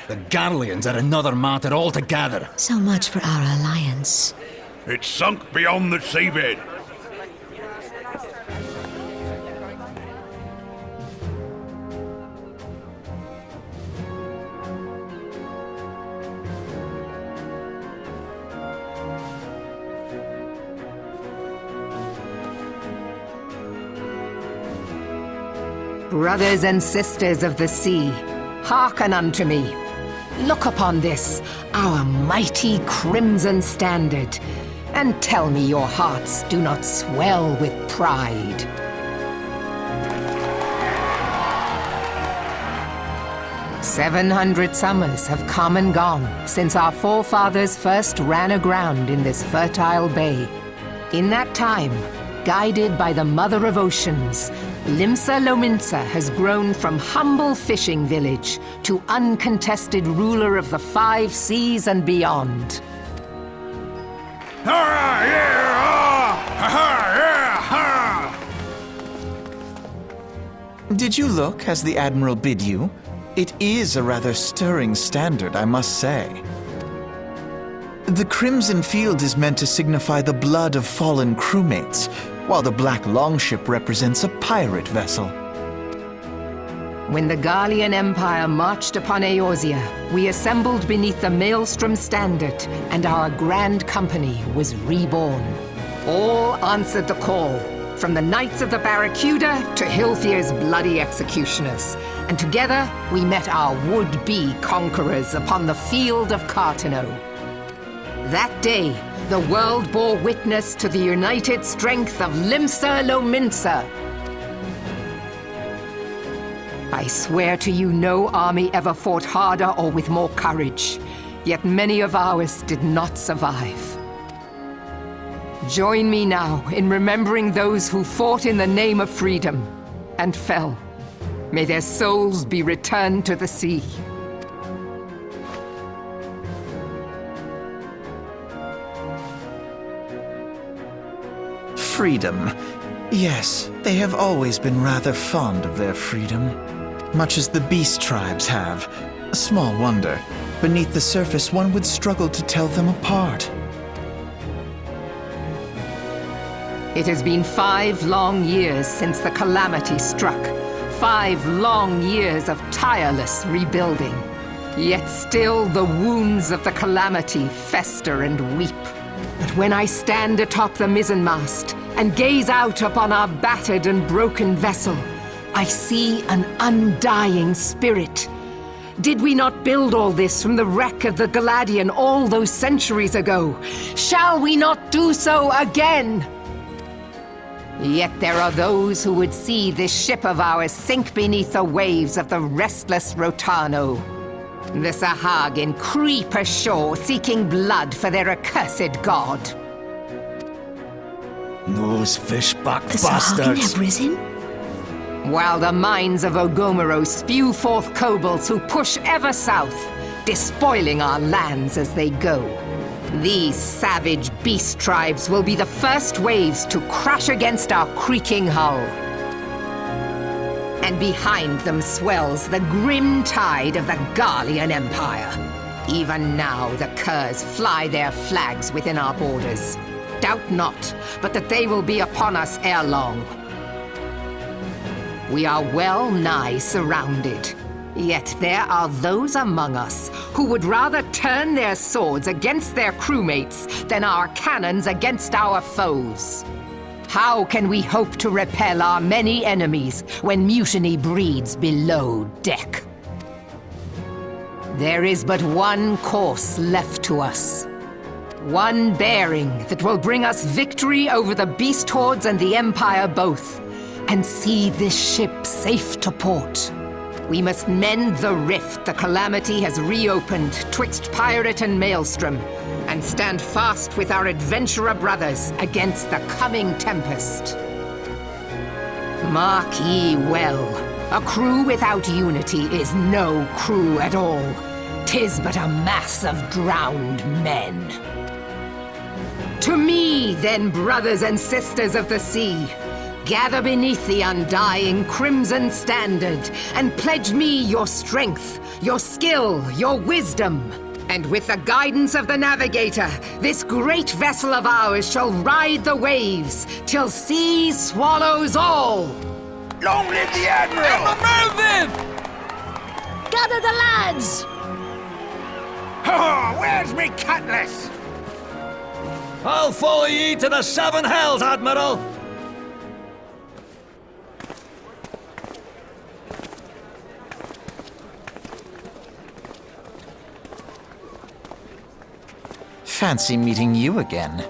The Garleans are another matter altogether. So much for our alliance. It's sunk beyond the seabed. Brothers and sisters of the sea, hearken unto me. Look upon this, our mighty crimson standard, and tell me your hearts do not swell with pride. "700 summers have come and gone since our forefathers first ran aground in this fertile bay. In that time, guided by the Mother of Oceans, Limsa Lominsa has grown from humble fishing village to uncontested ruler of the 5 seas and beyond. Did you look as the Admiral bid you? It is a rather stirring standard, I must say. The crimson field is meant to signify the blood of fallen crewmates, while the black longship represents a pirate vessel. When the Garlean Empire marched upon Eorzea, we assembled beneath the Maelstrom standard, and our grand company was reborn. All answered the call, from the Knights of the Barracuda to Hilfir's bloody executioners, and together we met our would-be conquerors upon the field of Cartano. That day, the world bore witness to the united strength of Limsa Lominsa. I swear to you no army ever fought harder or with more courage, yet many of ours did not survive. Join me now in remembering those who fought in the name of freedom and fell. May their souls be returned to the sea. Freedom. Yes, they have always been rather fond of their freedom. Much as the beast tribes have. Small wonder. Beneath the surface, one would struggle to tell them apart. It has been 5 long years since the calamity struck. 5 long years of tireless rebuilding. Yet still the wounds of the calamity fester and weep. But when I stand atop the mizzenmast and gaze out upon our battered and broken vessel, I see an undying spirit. Did we not build all this from the wreck of the Gladiator all those centuries ago? Shall we not do so again? Yet there are those who would see this ship of ours sink beneath the waves of the restless Rotano. The Sahagin creep ashore seeking blood for their accursed god. Those fishback The Sahagin bastards! have risen? While the mines of Ogomero spew forth kobolds who push ever south, despoiling our lands as they go. These savage beast tribes will be the first waves to crash against our creaking hull. And behind them swells the grim tide of the Garlean Empire. Even now the curs fly their flags within our borders. Doubt not, but that they will be upon us ere long. We are well nigh surrounded. Yet there are those among us who would rather turn their swords against their crewmates than our cannons against our foes. How can we hope to repel our many enemies when mutiny breeds below deck? There is but one course left to us. One bearing that will bring us victory over the beast hordes and the Empire both, and see this ship safe to port. We must mend the rift the calamity has reopened twixt pirate and maelstrom, and stand fast with our adventurer brothers against the coming tempest. Mark ye well, a crew without unity is no crew at all. 'Tis but a mass of drowned men. To me, then, brothers and sisters of the sea, Gather beneath the undying crimson standard and pledge me your strength, your skill, your wisdom. And with the guidance of the navigator, this great vessel of ours shall ride the waves till sea swallows all. Long live the Admiral! Gather the lads! Oh, where's me cutlass? I'll follow ye to the seven hells, Admiral! Fancy meeting you again.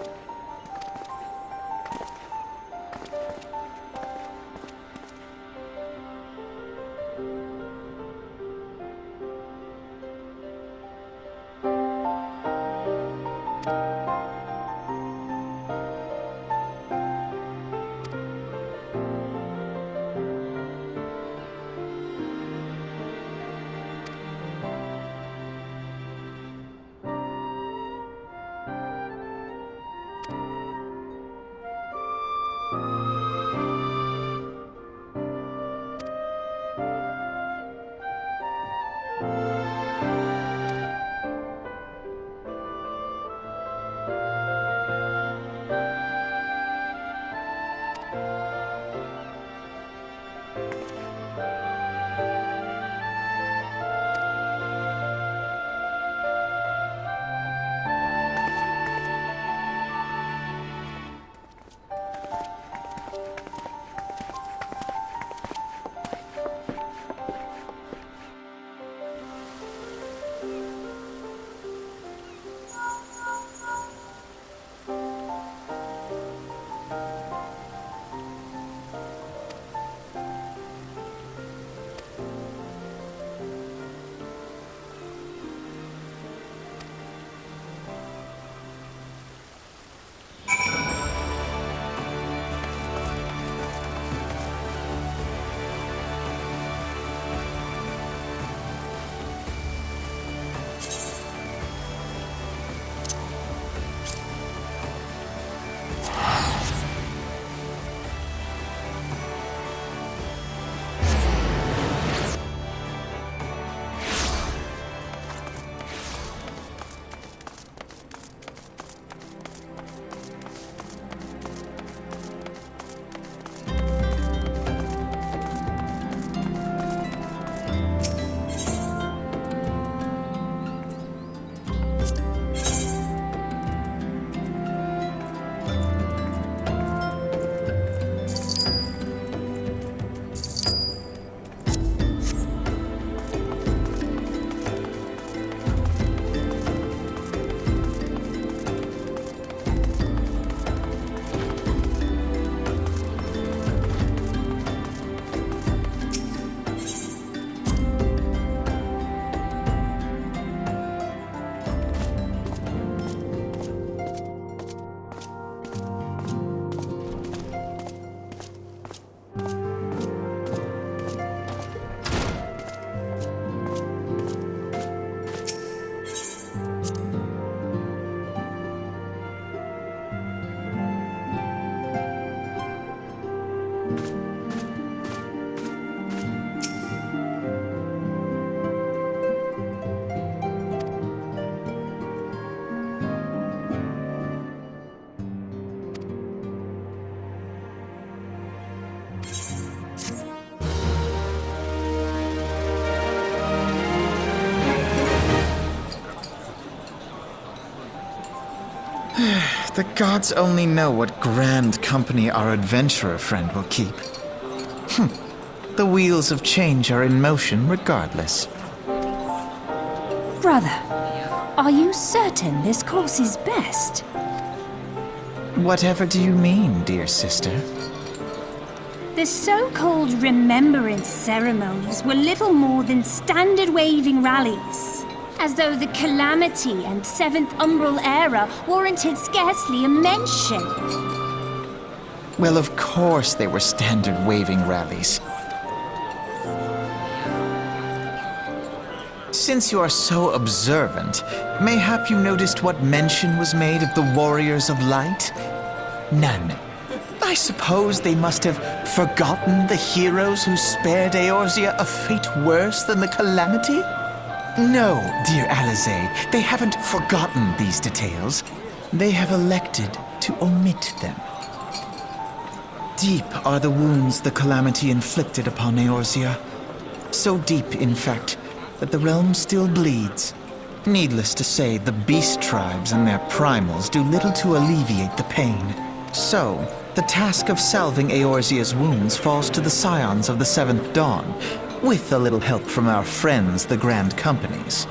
The gods only know what grand company our adventurer friend will keep. The wheels of change are in motion regardless. Brother, are you certain this course is best? Whatever do you mean, dear sister? The so-called remembrance ceremonies were little more than standard waving rallies, as though the Calamity and Seventh Umbral era warranted scarcely a mention. Well, of course they were standard waving rallies. Since you are so observant, mayhap you noticed what mention was made of the Warriors of Light? None. I I suppose they must have forgotten the heroes who spared Eorzea a fate worse than the calamity? No, dear Alize, they haven't forgotten these details. They have elected to omit them. Deep are the wounds the calamity inflicted upon Eorzea. So deep, in fact, that the realm still bleeds. Needless to say, the beast tribes and their primals do little to alleviate the pain. So, the task of salving Eorzea's wounds falls to the scions of the Seventh Dawn, with a little help from our friends, the Grand Companies.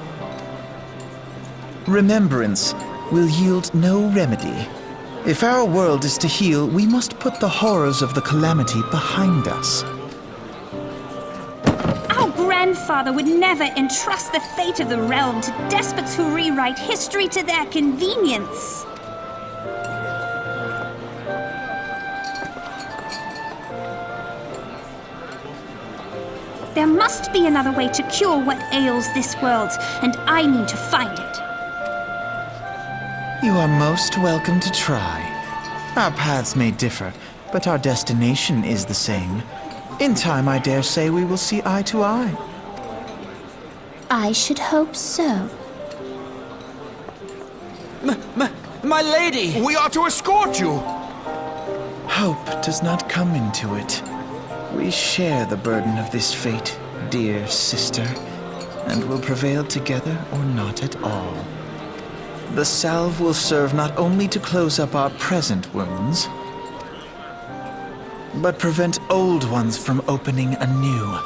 Remembrance will yield no remedy. If our world is to heal, we must put the horrors of the calamity behind us. Our grandfather would never entrust the fate of the realm to despots who rewrite history to their convenience. There must be another way to cure what ails this world, and I mean to find it. You are most welcome to try. Our paths may differ, but our destination is the same. In time, I dare say we will see eye to eye. I should hope so. My lady! We are to escort you! Hope does not come into it. We share the burden of this fate, dear sister, and will prevail together or not at all. The salve will serve not only to close up our present wounds, but prevent old ones from opening anew.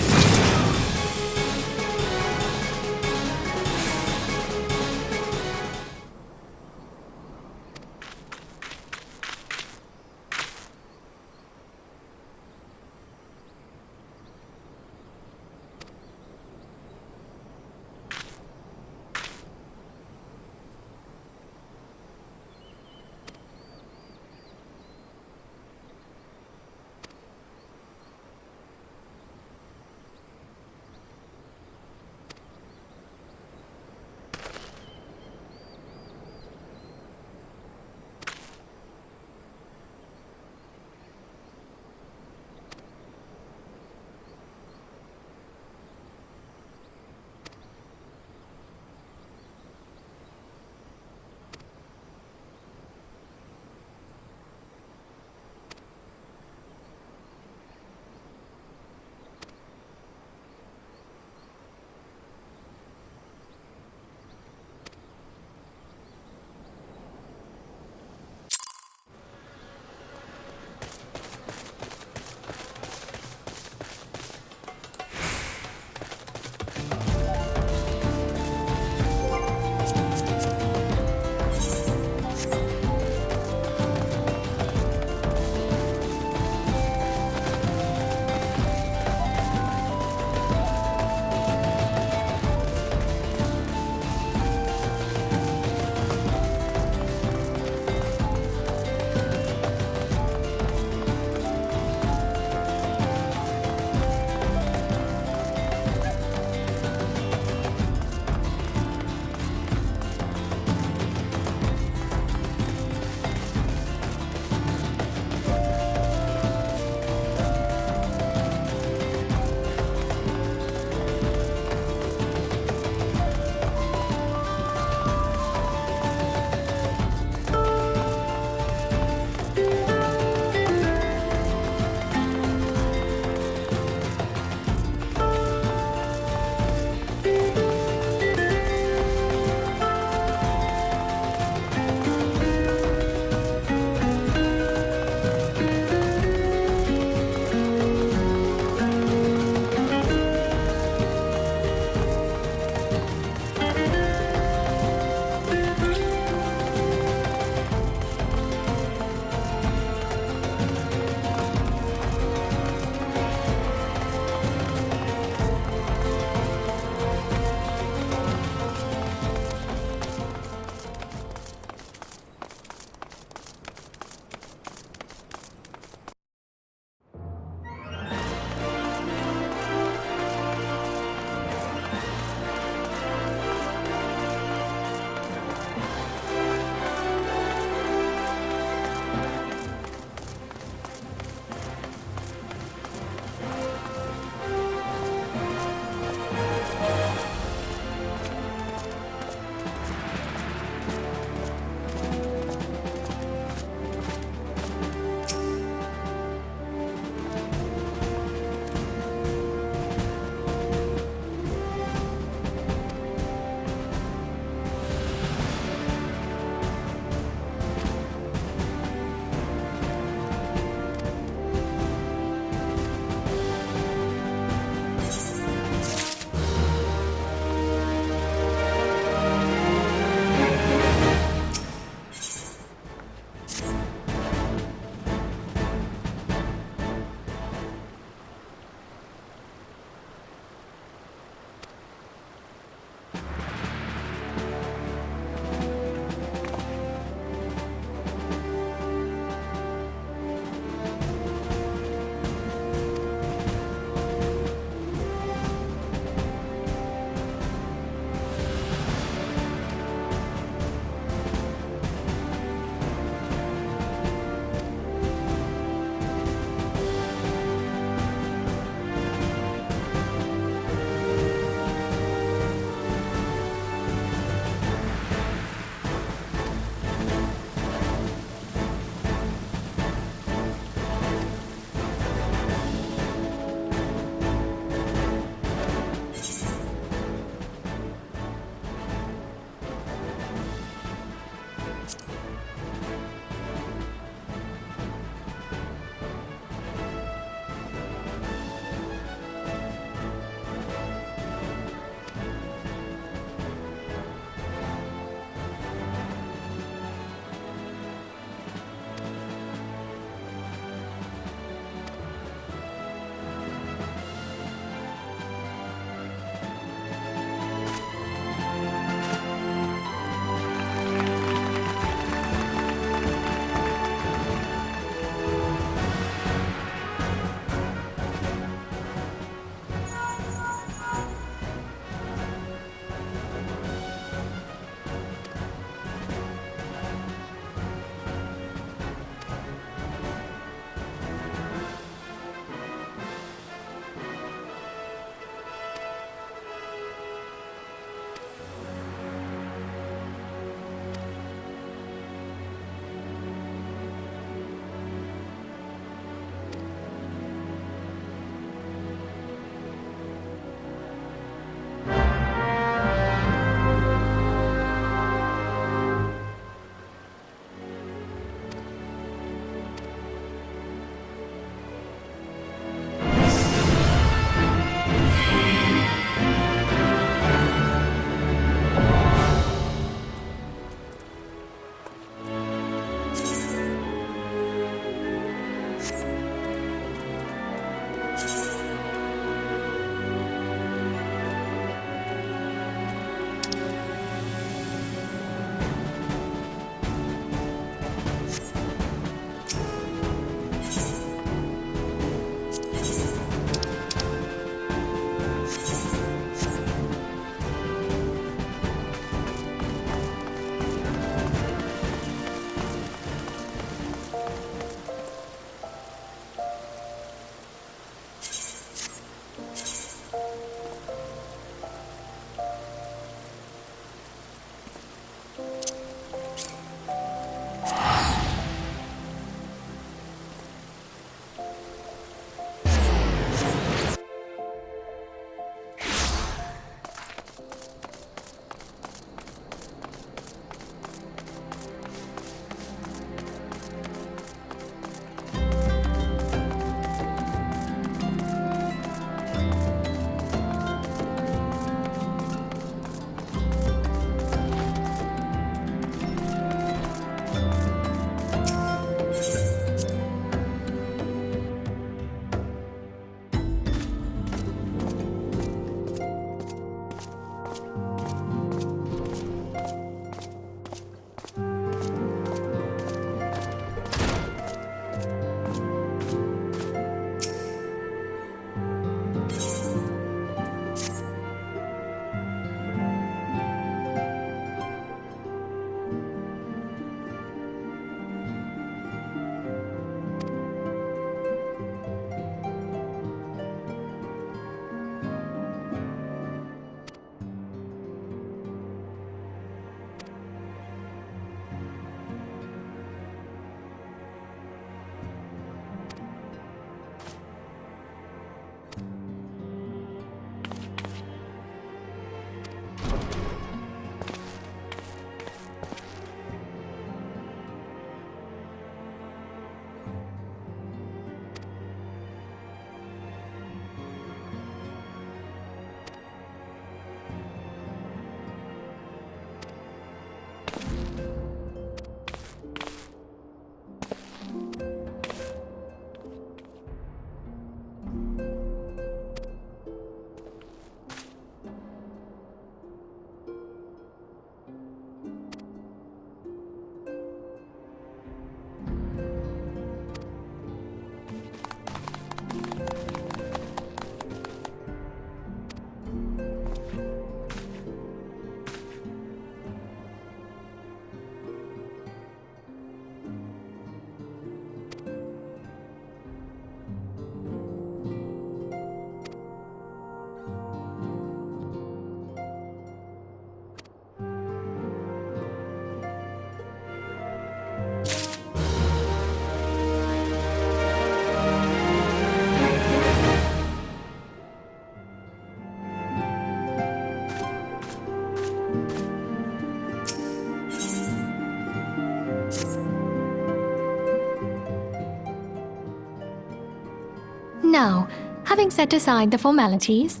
Now, having set aside the formalities,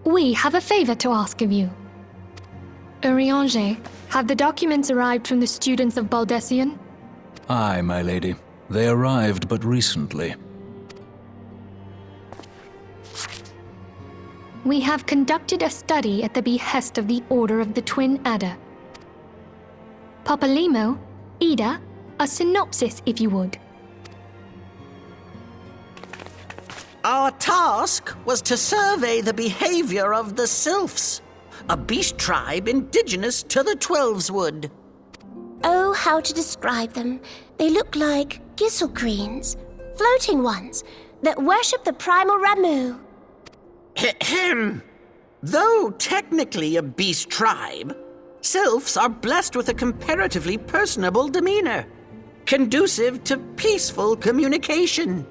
we have a favor to ask of you. Eorzea, have the documents arrived from the students of Baldessian? Aye, my lady. They arrived but recently. We have conducted a study at the behest of the Order of the Twin Adder. Papalimo, Ida, a synopsis if you would. Our task was to survey the behavior of the Sylphs, a beast tribe indigenous to the Twelveswood. Oh, how to describe them. They look like gisselcreens, floating ones, that worship the primal Ramu. Ahem. Though technically a beast tribe, Sylphs are blessed with a comparatively personable demeanor, conducive to peaceful communication.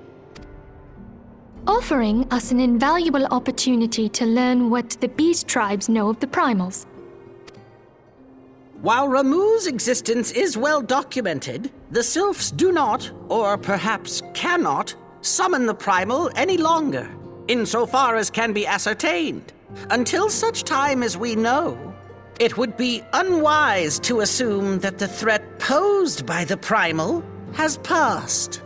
Offering us an invaluable opportunity to learn what the beast tribes know of the primals. While Ramu's existence is well documented, the Sylphs do not, or perhaps cannot, summon the primal any longer, insofar as can be ascertained. Until such time as we know, it would be unwise to assume that the threat posed by the primal has passed.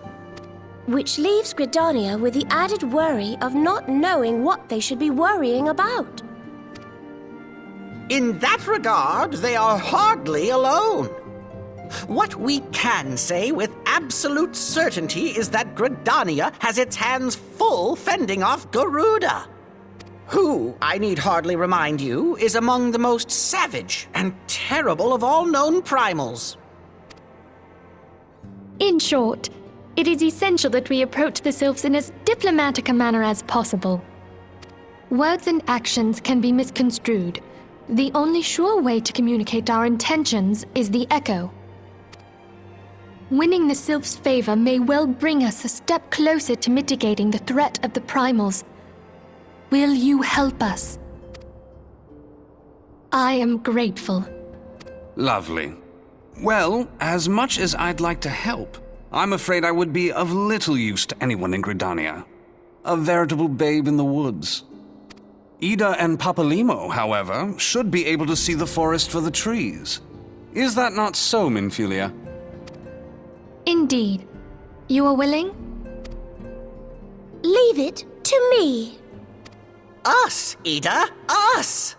Which leaves Gridania with the added worry of not knowing what they should be worrying about. In that regard, they are hardly alone. What we can say with absolute certainty is that Gridania has its hands full fending off Garuda, who, I need hardly remind you, is among the most savage and terrible of all known primals. In short, it is essential that we approach the Sylphs in as diplomatic a manner as possible. Words and actions can be misconstrued. The only sure way to communicate our intentions is the echo. Winning the Sylphs' favor may well bring us a step closer to mitigating the threat of the primals. Will you help us? I am grateful. Lovely. Well, as much as I'd like to help, I'm afraid I would be of little use to anyone in Gridania. A veritable babe in the woods. Ida and Papalimo, however, should be able to see the forest for the trees. Is that not so, Minfilia? Indeed. You are willing? Leave it to me. Us, Ida, us!